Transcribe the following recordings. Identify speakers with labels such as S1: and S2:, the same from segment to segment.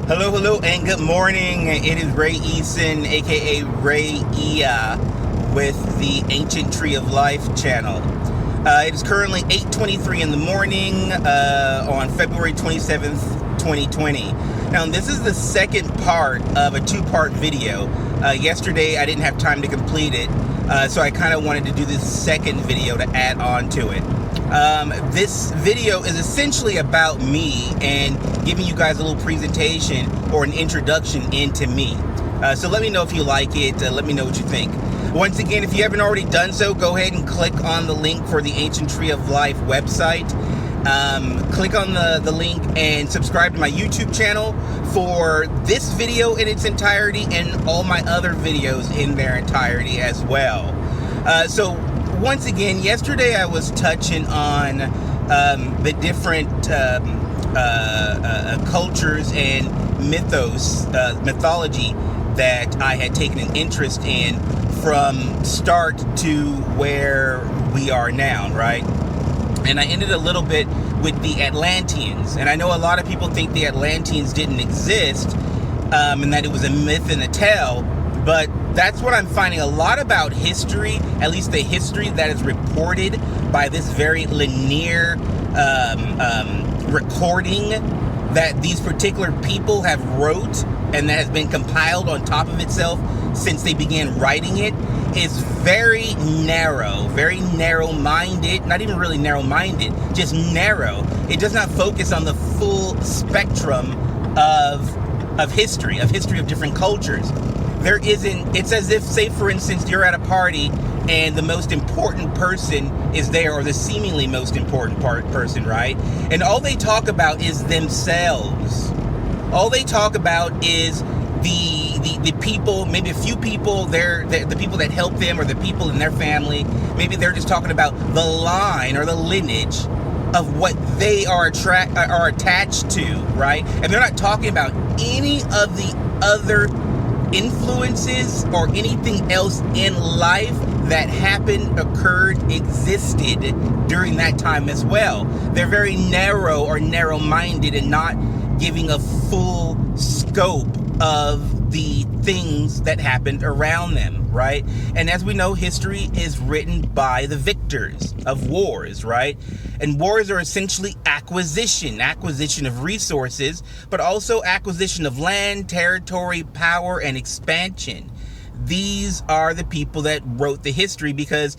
S1: Hello, and good morning. It is Ray Eason, aka Ray Ea, with the Ancient Tree of Life channel. It is currently 8:23 in the morning on February 27th, 2020. Now, this is the second part of a two-part video. Yesterday, I didn't have time to complete it, so I kind of wanted to do this second video to add on to it. This video is essentially about me and giving you guys a little presentation or an introduction into me. So let me know if you like it. Let me know what you think. Once again, if you haven't already done so, go ahead and click on the link for the Ancient Tree of Life website. Click on the link and subscribe to my YouTube channel for this video in its entirety and all my other videos in their entirety as well. So once again, yesterday I was touching on the different cultures and mythology that I had taken an interest in from start to where we are now, right? And I ended a little bit with the Atlanteans. And I know a lot of people think the Atlanteans didn't exist and that it was a myth and a tale, but that's what I'm finding a lot about history, at least the history that is reported by this very linear recording that these particular people have wrote and that has been compiled on top of itself since they began writing it, is very narrow-minded, not even really narrow-minded, just narrow. It does not focus on the full spectrum of history of different cultures. There isn't, it's as if, say for instance, you're at a party and the most important person is there, or the seemingly most important person, right? And all they talk about is themselves. All they talk about is the people, maybe a few people, the people that help them or the people in their family. Maybe they're just talking about the line or the lineage of what they are attached to, right? And they're not talking about any of the other influences or anything else in life that happened, occurred, existed during that time as well. They're very narrow or narrow-minded and not giving a full scope of the things that happened around them, right? And as we know, history is written by the victors of wars, right? And wars are essentially acquisition of resources, but also acquisition of land, territory, power, and expansion. These are the people that wrote the history because,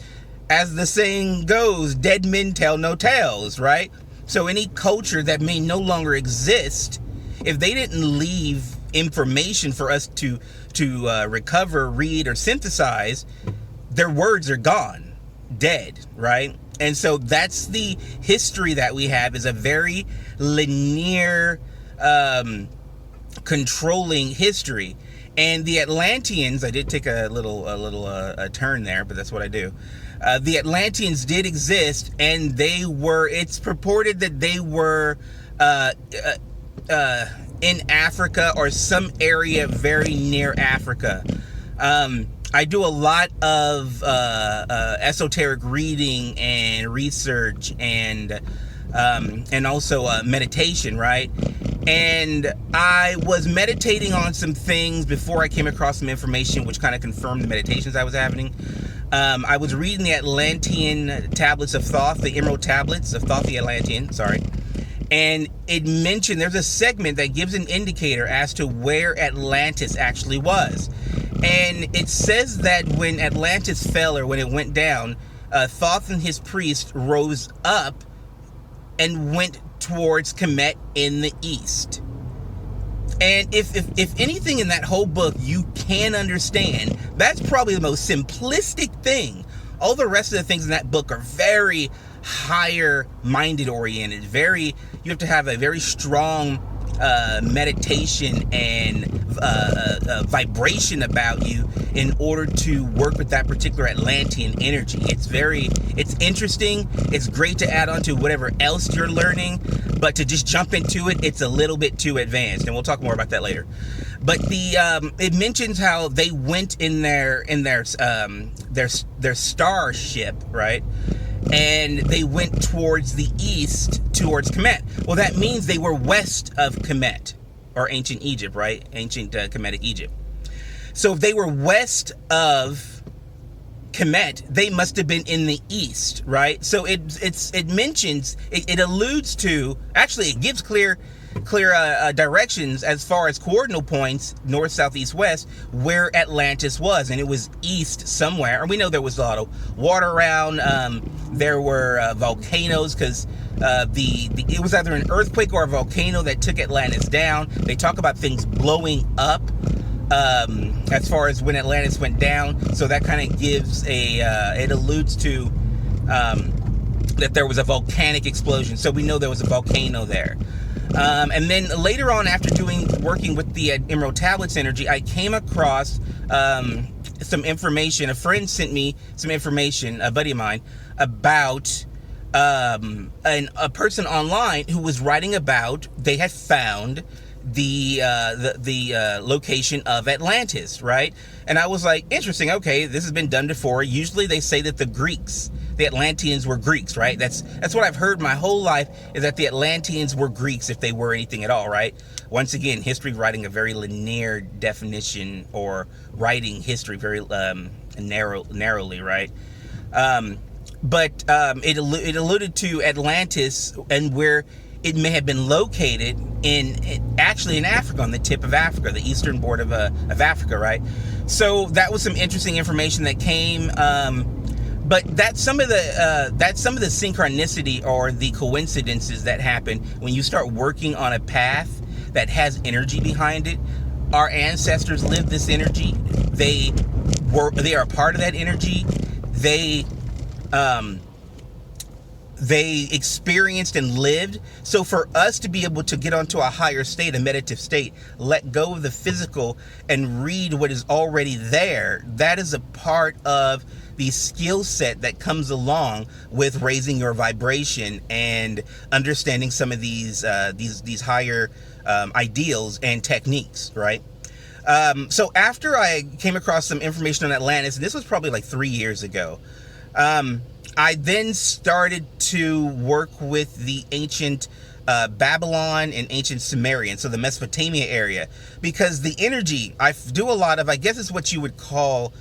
S1: as the saying goes, dead men tell no tales, right? So any culture that may no longer exist, if they didn't leave information for us to recover, read, or synthesize, their words are gone, dead, right? And so that's the history that we have, is a very linear, controlling history. And the Atlanteans, I did take a little turn there, but that's what I do. The Atlanteans did exist, and it's purported that they were in Africa or some area very near Africa. I do a lot of esoteric reading and research and also meditation, right? And I was meditating on some things before I came across some information which kind of confirmed the meditations I was having. I was reading the Atlantean tablets of Thoth, the Emerald tablets of Thoth the Atlantean, sorry. And it mentioned, there's a segment that gives an indicator as to where Atlantis actually was. And it says that when Atlantis fell, or when it went down, Thoth and his priest rose up and went towards Kemet in the east. And if anything in that whole book you can understand, that's probably the most simplistic thing. All the rest of the things in that book are very higher minded oriented. You have to have a very strong meditation and vibration about you in order to work with that particular Atlantean energy. It's interesting. It's great to add on to whatever else you're learning, but to just jump into it, it's a little bit too advanced, and we'll talk more about that later. But it mentions how they went in their starship, right? And they went towards the east, towards Kemet. Well, that means they were west of Kemet, or ancient Egypt, right? Ancient Kemetic-Egypt. So if they were west of Kemet, they must have been in the east, right? So it alludes to, actually it gives clear directions as far as coordinate points, north, south, east, west, where Atlantis was, and it was east somewhere. And we know there was a lot of water around. There were volcanoes, because it was either an earthquake or a volcano that took Atlantis down. They talk about things blowing up as far as when Atlantis went down. So that kind of gives it alludes to that there was a volcanic explosion. So we know there was a volcano there. And then later on, after working with the Emerald Tablets energy, I came across some information. A friend sent me some information, a buddy of mine, about a person online who was writing about they had found the location of Atlantis, right? And I was like, interesting. Okay, this has been done before. Usually they say that the Atlanteans were Greeks, right? That's what I've heard my whole life, is that the Atlanteans were Greeks, if they were anything at all, right? Once again, history writing a very linear definition, or writing history very narrowly, right? But it alluded to Atlantis and where it may have been located actually in Africa, on the tip of Africa, the eastern border of Africa, right? So that was some interesting information that came. But that's some of the synchronicity, or the coincidences that happen when you start working on a path that has energy behind it. Our ancestors lived this energy. They are a part of that energy. They experienced and lived. So for us to be able to get onto a higher state, a meditative state, let go of the physical and read what is already there, that is a part of the skill set that comes along with raising your vibration and understanding some of these higher ideals and techniques, right? So after I came across some information on Atlantis, and this was probably like 3 years ago, I then started to work with the ancient Babylon and ancient Sumerian, so the Mesopotamia area, because the energy, I do a lot of, I guess it's what you would call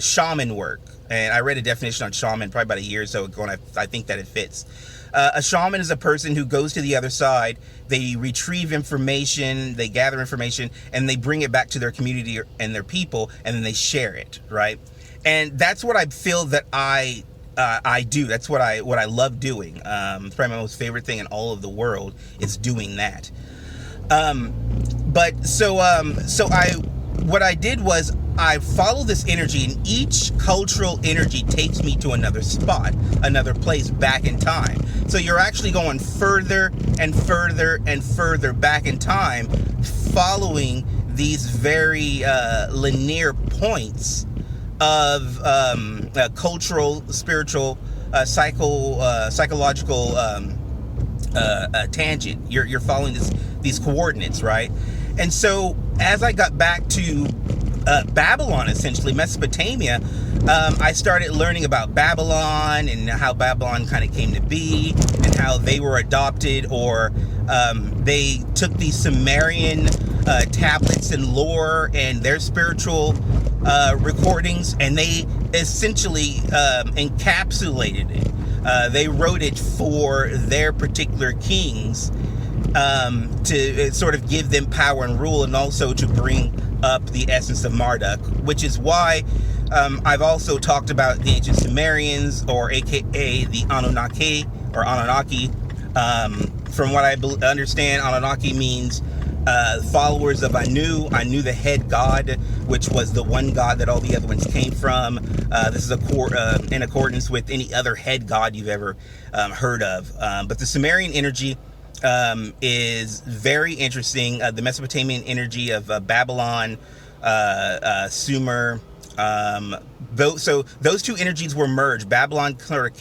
S1: shaman work. And I read a definition on shaman probably about a year or so ago, and I think that it fits. A shaman is a person who goes to the other side, they retrieve information, they gather information, and they bring it back to their community and their people, and then they share it, right? And that's what I feel that I do. That's what I love doing. It's probably my most favorite thing in all of the world is doing that. What I did was I followed this energy, and each cultural energy takes me to another spot, another place back in time. So you're actually going further and further and further back in time, following these very linear points of cultural, spiritual, psychological tangent. You're following these coordinates, right? And so as I got back to Babylon, essentially Mesopotamia, I started learning about Babylon and how Babylon kind of came to be, and how they were adopted, or they took these Sumerian tablets and lore and their spiritual recordings, and they essentially encapsulated it. They wrote it for their particular kings, to sort of give them power and rule, and also to bring up the essence of Marduk, which is why I've also talked about the ancient Sumerians, or aka the Anunnaki, or Anunnaki. From what I understand, Anunnaki means followers of Anu, the head god, which was the one god that all the other ones came from. This is in accordance with any other head god you've ever heard of. But the Sumerian energy is very interesting. The Mesopotamian energy of Babylon, Sumer. Those two energies were merged. Babylon sort of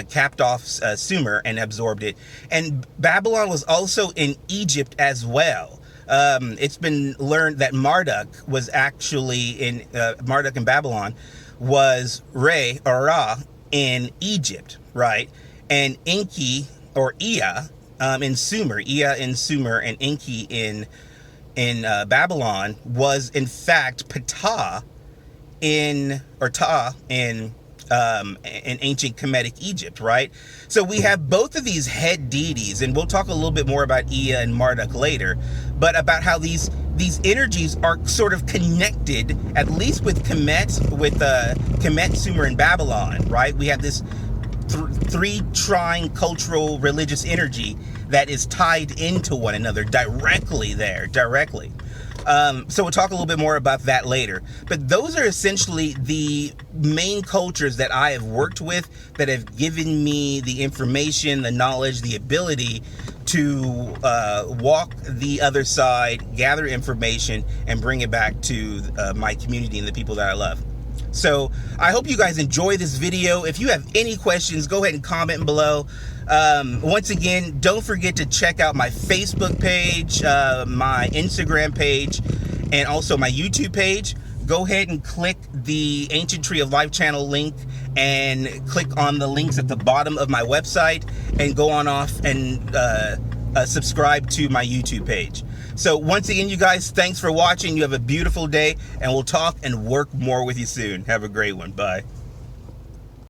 S1: capped off Sumer and absorbed it. And Babylon was also in Egypt as well. It's been learned that Marduk was actually Marduk in Babylon was Ra in Egypt, right? And Enki, or Ea, in Sumer, Ea in Sumer, and Enki in Babylon was in fact Ptah Ta in ancient Kemetic-Egypt, right? So we have both of these head deities, and we'll talk a little bit more about Ea and Marduk later, but about how these energies are sort of connected, at least with Kemet, Sumer, and Babylon, right? We have this three trine cultural religious energy that is tied into one another directly. So we'll talk a little bit more about that later. But those are essentially the main cultures that I have worked with that have given me the information, the knowledge, the ability to walk the other side, gather information, and bring it back to my community and the people that I love. So I hope you guys enjoy this video. If you have any questions, go ahead and comment below. Once again, don't forget to check out my Facebook page, my Instagram page, and also my YouTube page. Go ahead and click the Ancient Tree of Life channel link and click on the links at the bottom of my website and go on off and subscribe to my YouTube page. So once again, you guys, thanks for watching. You have a beautiful day, and we'll talk and work more with you soon. Have a great one. Bye.